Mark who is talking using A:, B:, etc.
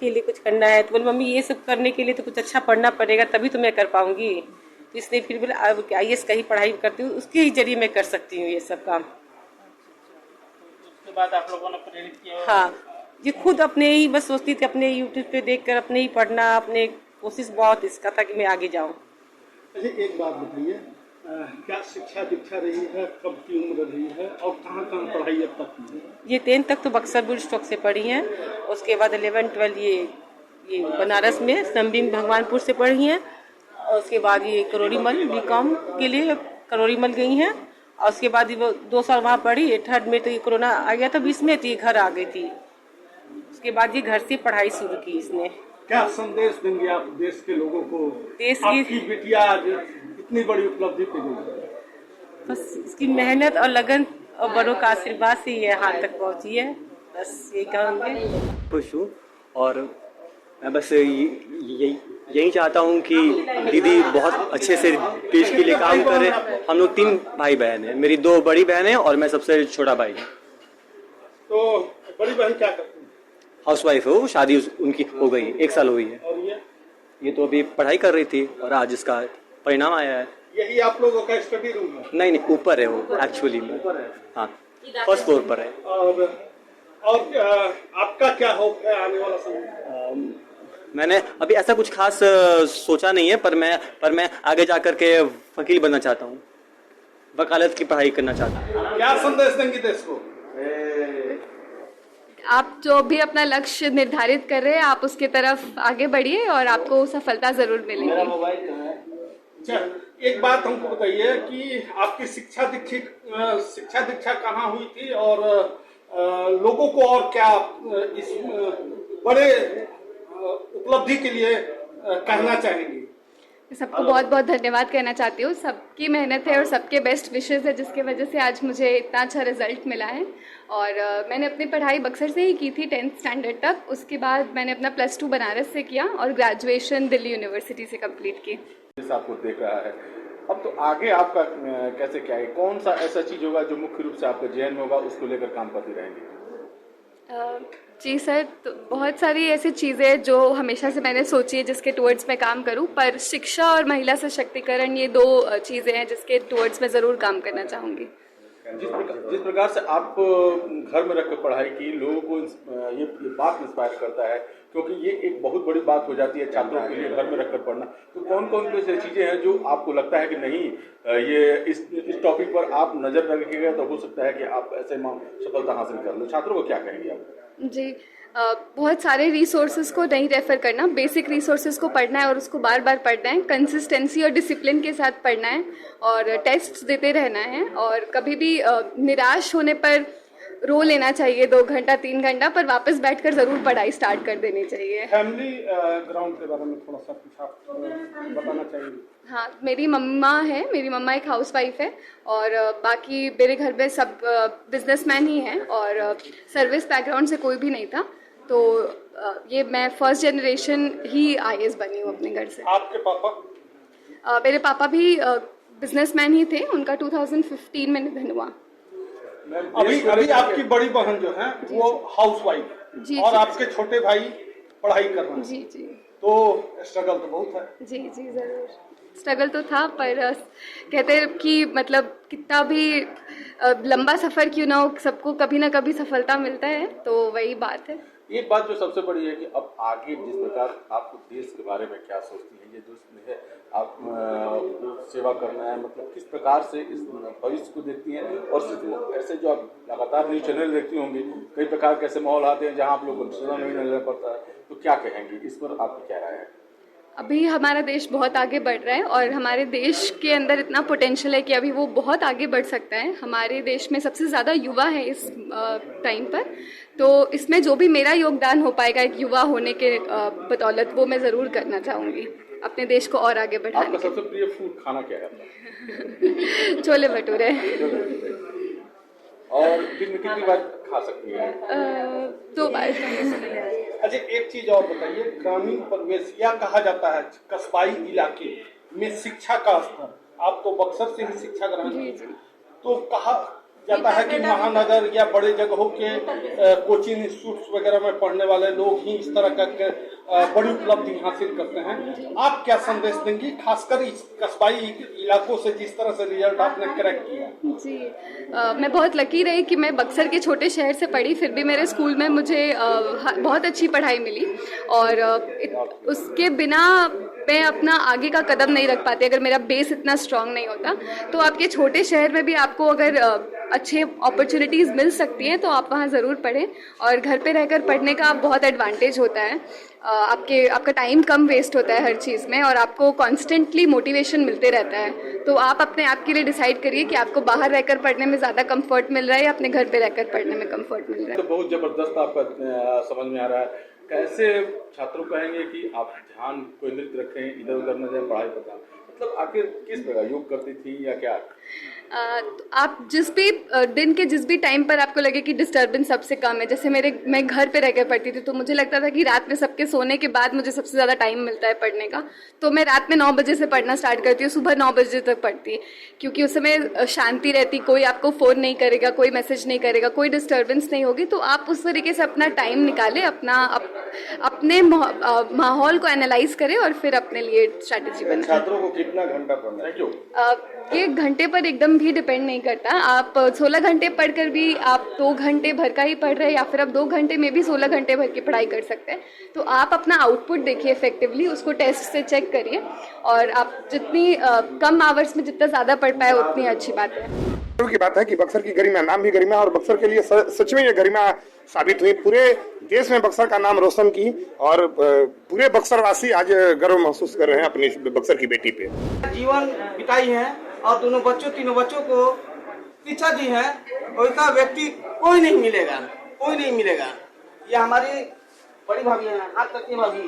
A: के लिए कुछ करना है तो बोले मम्मी ये सब करने के लिए तो कुछ अच्छा पढ़ना पड़ेगा तभी तो मैं कर पाऊंगी। तो इसलिए फिर बोले अब IAS का ही पढ़ाई करती हूँ, उसके ही जरिए मैं कर सकती हूँ ये सब काम।
B: उसके बाद आप लोगों ने प्रेरित किया?
A: हाँ, ये खुद अपने ही बस सोचती थी, अपने यूट्यूब पे देखकर अपने ही पढ़ना, अपने कोशिश बहुत इसका था कि मैं आगे जाऊँ।
C: अच्छा एक बात बताइए, क्या शिक्षा दीक्षा रही है, कब की उम्र रही है और कहाँ कहाँ पढ़ाई अब तक की है?
A: ये 10th तक तो बक्सर बुल स्टॉक से पढ़ी हैं, उसके बाद 11 12 ये बनारस में संबीम भगवानपुर से पढ़ी हैं, और उसके बाद ये करोड़ीमल BCom के लिए करोड़ीमल गई हैं, और उसके बाद वो 2 साल वहाँ पढ़ी। 3rd में तो ये कोरोना आ गया था बीच में, तो ये घर आ गई थी। उसके बाद ये घर से पढ़ाई शुरू की इसने।
C: क्या संदेश देंगे आप देश के लोगों को?
A: देश की
C: आपकी बिटिया आज इतनी बड़ी उपलब्धि पे गई है,
A: बस इसकी मेहनत और लगन और बड़ों का आशीर्वाद से ये यहाँ तक पहुँची है, बस यही कहूँगी।
D: खुश हूँ और मैं बस यही चाहता हूँ कि दीदी बहुत अच्छे से देश के लिए काम करे। हम लोग 3 भाई बहन हैं, मेरी 2 बड़ी बहन हैं और मैं सबसे छोटा भाई हूँ।
C: तो बड़ी बहन क्या करती है?
D: हाउसवाइफ है वो, शादी उनकी हो गई 1 साल हुई है।
C: और
D: ये तो अभी पढ़ाई कर रही थी और आज इसका परिणाम आया है।
C: यही आप लोगों का स्टडी रूम है?
D: नहीं, ऊपर है वो एक्चुअली में। हाँ, 1st फ्लोर पर है।
C: और आपका क्या होप है आने वाला समय?
D: मैंने अभी ऐसा कुछ खास सोचा नहीं है, पर मैं आगे जाकर के वकील बनना चाहता हूँ, वकालत की पढ़ाई करना चाहता हूँ।
C: क्या संदेश देंगे देश को?
E: आप जो भी अपना लक्ष्य निर्धारित कर रहे हैं आप उसके तरफ आगे बढ़िए और आपको सफलता जरूर मिलेगी।
C: अच्छा, एक बात हमको बताइए कि आपकी शिक्षा दीक्षा कहाँ हुई थी और लोगों को और क्या इस बड़े उपलब्धि के लिए कहना चाहेंगे?
E: सबको बहुत बहुत धन्यवाद कहना चाहती हूँ। सबकी मेहनत है और सबके बेस्ट विशेस है जिसकी वजह से आज मुझे इतना अच्छा रिजल्ट मिला है। और मैंने अपनी पढ़ाई बक्सर से ही की थी 10th स्टैंडर्ड तक। उसके बाद मैंने अपना +2 बनारस से किया और ग्रेजुएशन दिल्ली यूनिवर्सिटी से कंप्लीट की।
F: आपको देख रहा है, अब तो आगे आपका कैसे क्या है, कौन सा ऐसा चीज होगा जो मुख्य रूप से आपके जहन में होगा, उसको लेकर काम करती रहेंगे?
E: जी सर, तो बहुत सारी ऐसी चीज़ें जो हमेशा से मैंने सोची है जिसके टुवर्ड्स मैं काम करूं, पर शिक्षा और महिला सशक्तिकरण ये 2 चीज़ें हैं जिसके टुवर्ड्स मैं ज़रूर काम करना चाहूँगी।
F: जिस प्रकार से आप घर में रखकर पढ़ाई की, लोगों को ये बात इंस्पायर करता है, क्योंकि ये एक बहुत बड़ी बात हो जाती है छात्रों के लिए घर में रखकर पढ़ना। तो कौन कौन सी चीजें हैं जो आपको लगता है कि नहीं, ये इस टॉपिक पर आप नजर रखिएगा तो हो सकता है कि आप ऐसे सफलता हासिल कर लो? छात्रों को क्या कहेंगे आप?
E: जी, बहुत सारे रिसोर्सेज को नहीं रेफर करना, बेसिक रिसोर्सेज को पढ़ना है और उसको बार बार पढ़ना है, कंसिस्टेंसी और डिसिप्लिन के साथ पढ़ना है और टेस्ट देते रहना है। और कभी भी निराश होने पर रो लेना चाहिए 2 घंटा 3 घंटा, पर वापस बैठकर जरूर पढ़ाई स्टार्ट कर देनी चाहिए।
C: फैमिली ग्राउंड के बारे में थोड़ा सा कुछ आप बताना चाहिए?
E: हाँ, मेरी मम्मा एक हाउसवाइफ है और बाकी मेरे घर में सब बिजनेसमैन ही हैं और सर्विस बैकग्राउंड से कोई भी नहीं था। तो ये मैं फर्स्ट जनरेशन ही IAS बनी हूँ अपने घर से।
C: आपके पापा?
E: मेरे पापा भी बिजनेसमैन ही थे, उनका 2015 में निधन हुआ।
C: अभी आपकी बड़ी बहन जो है वो हाउसवाइफ और आपके छोटे भाई पढ़ाई कर रहे हैं।
E: जी जी।
C: तो स्ट्रगल तो बहुत है।
E: जी जी जरूर, स्ट्रगल तो था, पर कहते हैं कि मतलब कितना भी लंबा सफर क्यों ना हो, सबको कभी ना कभी सफलता मिलता है, तो वही बात है।
F: एक बात जो सबसे बड़ी है कि अब आगे जिस प्रकार आपको देश के बारे में क्या सोचती है, ये जो है आप सेवा करना है, मतलब किस प्रकार से इस भविष्य को देखती हैं? और ऐसे जो आप लगातार न्यूज चैनल देखती होंगी, कई प्रकार के ऐसे माहौल आते हैं जहां आप लोगों को डिसीजन नहीं लेना पड़ता है, तो क्या कहेंगे इस पर? आपकी क्या राय है?
E: अभी हमारा देश बहुत आगे बढ़ रहा है और हमारे देश के अंदर इतना पोटेंशियल है कि अभी वो बहुत आगे बढ़ सकता है। हमारे देश में सबसे ज़्यादा युवा है इस टाइम पर, तो इसमें जो भी मेरा योगदान हो पाएगा एक युवा होने के बदौलत, वो मैं ज़रूर करना चाहूँगी अपने देश को और आगे बढ़ाने।
F: आपका सबसे प्रिय फूड खाना क्या है?
E: छोले भटूरे।
F: और दिन में कितनी बार खा सकती है?
E: 2 बार।
C: अच्छा, एक चीज और बताइए, ग्रामीण परिवेश या कहा जाता है कस्बाई इलाके में शिक्षा का स्तर, आप तो बक्सर से ही शिक्षा ग्रहण की, तो कहा कहता है कि महानगर या बड़े जगहों के कोचिंग इंस्टीट्यूट वगैरह में पढ़ने वाले लोग ही इस तरह का बड़ी उपलब्धि हासिल करते हैं। आप क्या संदेश देंगी, खासकर इस कस्बाई इलाकों से जिस तरह से रिजल्ट आपने क्रैक किया?
E: जी मैं बहुत लकी रही कि मैं बक्सर के छोटे शहर से पढ़ी, फिर भी मेरे स्कूल में मुझे बहुत अच्छी पढ़ाई मिली और उसके बिना मैं अपना आगे का कदम नहीं रख पाती अगर मेरा बेस इतना स्ट्रांग नहीं होता। तो आपके छोटे शहर में भी आपको अगर अच्छे अपॉर्चुनिटीज़ मिल सकती हैं तो आप वहाँ ज़रूर पढ़ें और घर पे रहकर पढ़ने का बहुत एडवांटेज होता है। आपका टाइम कम वेस्ट होता है हर चीज़ में और आपको कॉन्स्टेंटली मोटिवेशन मिलते रहता है। तो आप अपने आप के लिए डिसाइड करिए कि आपको बाहर रहकर पढ़ने में ज़्यादा कंफर्ट मिल रहा है या अपने घर पे रहकर पढ़ने में कंफर्ट मिल रहा है।
F: तो बहुत ज़बरदस्त आपका समझ में आ रहा है। कैसे छात्रों कहेंगे कि आप ध्यान केंद्रित रखें, इधर उधर न जाए पढ़ाई पर, मतलब आखिर किस प्रकार योग करती थी या क्या?
E: तो आप जिस भी दिन के जिस भी टाइम पर आपको लगे कि डिस्टर्बेंस सबसे कम है, जैसे मैं घर पे रहकर पढ़ती थी तो मुझे लगता था कि रात में सबके सोने के बाद मुझे सबसे ज़्यादा टाइम मिलता है पढ़ने का, तो मैं रात में 9 बजे से पढ़ना स्टार्ट करती हूँ, सुबह 9 बजे तक पढ़ती, क्योंकि उस समय शांति रहती, कोई आपको फ़ोन नहीं करेगा, कोई मैसेज नहीं करेगा, कोई डिस्टर्बेंस नहीं होगी। तो आप उस तरीके से अपना टाइम निकालें, अपने माहौल को एनालाइज करें और फिर अपने लिए स्ट्रैटेजी बनाएं।
F: छात्रों को कितना घंटा पढ़ना है?
E: ये घंटे पर एकदम भी डिपेंड नहीं करता। आप 16 घंटे पढ़कर भी आप 2 घंटे भर का ही पढ़ रहे हैं या फिर आप 2 घंटे में भी 16 घंटे भर की पढ़ाई कर सकते हैं। तो आप अपना आउटपुट देखिए इफेक्टिवली, उसको टेस्ट से चेक करिए और आप जितनी कम आवर्स में जितना ज़्यादा पढ़ पाए उतनी अच्छी बात है।
B: की बात है कि बक्सर की गरिमा, नाम भी गरिमा, और बक्सर के लिए सच में ये गरिमा साबित हुई, पूरे देश में बक्सर का नाम रोशन की और पूरे बक्सर वासी आज गर्व महसूस कर रहे हैं अपनी बक्सर की बेटी पे।
G: जीवन बिताई है और तीनों बच्चों को शिक्षा दी है, वैसा व्यक्ति कोई नहीं मिलेगा। ये हमारी बड़ी भाभी है, हाथ तक की भाभी।